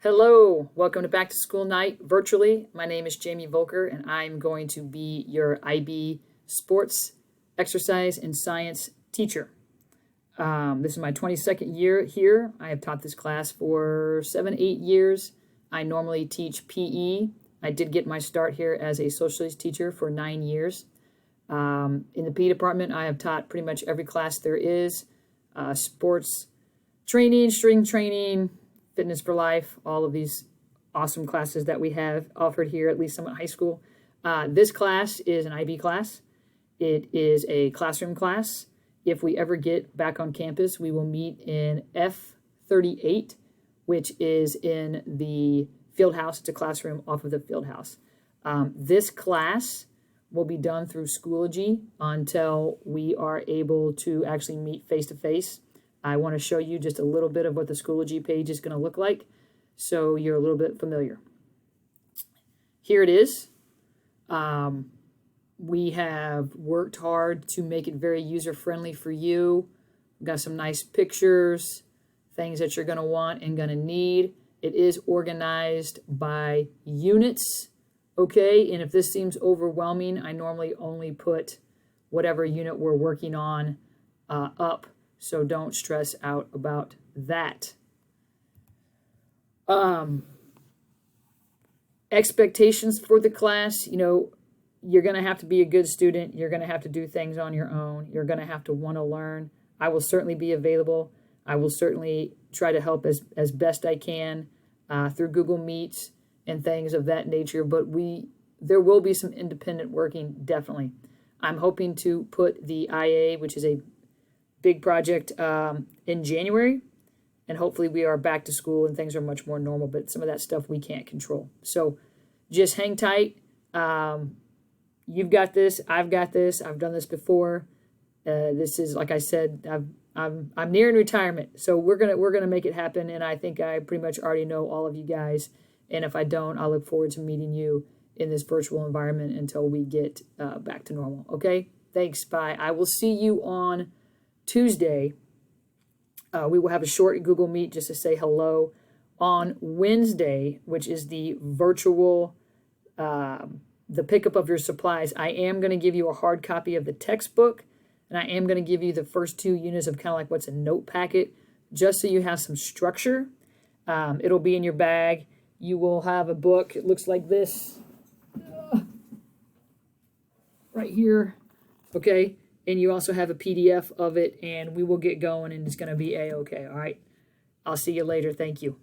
Hello, welcome to Back to School Night virtually. My name is Jamie Volker, and I'm going to be your IB sports, exercise, and science teacher. This is my 22nd year here. I have taught this class for 7-8 years. I normally teach PE. I did get my start here as a social studies teacher for 9 years. In the PE department, I have taught pretty much every class there is, sports training, strength training, Fitness for Life, all of these awesome classes that we have offered here at Lee's Summit High School. This class is an IB class. It is a classroom class. If we ever get back on campus, we will meet in F38, which is in the field house. It's a classroom off of the field house. This class will be done through Schoology until we are able to actually meet face-to-face. I want to show you just a little bit of what the Schoology page is going to look like so you're a little bit familiar. Here it is. We have worked hard to make it very user-friendly for you. We've got some nice pictures, things that you're going to want and going to need. It is organized by units, okay? And if this seems overwhelming, I normally only put whatever unit we're working on up. So don't stress out about that. Expectations for the class, you're going to have to be a good student. You're going to have to do things on your own. You're going to have to want to learn. I will certainly be available. I will certainly try to help as best I can through Google Meets and things of that nature. But there will be some independent working, definitely. I'm hoping to put the IA, which is a big project, in January, and hopefully we are back to school and things are much more normal, but some of that stuff we can't control. So just hang tight. You've got this. I've got this. I've done this before. This is, like I said, I'm nearing retirement, so we're gonna make it happen, and I think I pretty much already know all of you guys, and if I don't, I'll look forward to meeting you in this virtual environment until we get back to normal. Okay? Thanks. Bye. I will see you on Tuesday. We will have a short Google Meet just to say hello. On Wednesday, which is the virtual, the pickup of your supplies, I am going to give you a hard copy of the textbook, and I am going to give you the first 2 units of kind of like what's a note packet, just so you have some structure. It'll be in your bag. You will have a book. It looks like this. Right here. Okay? And you also have a PDF of it, and we will get going, and it's going to be A-okay, all right? I'll see you later. Thank you.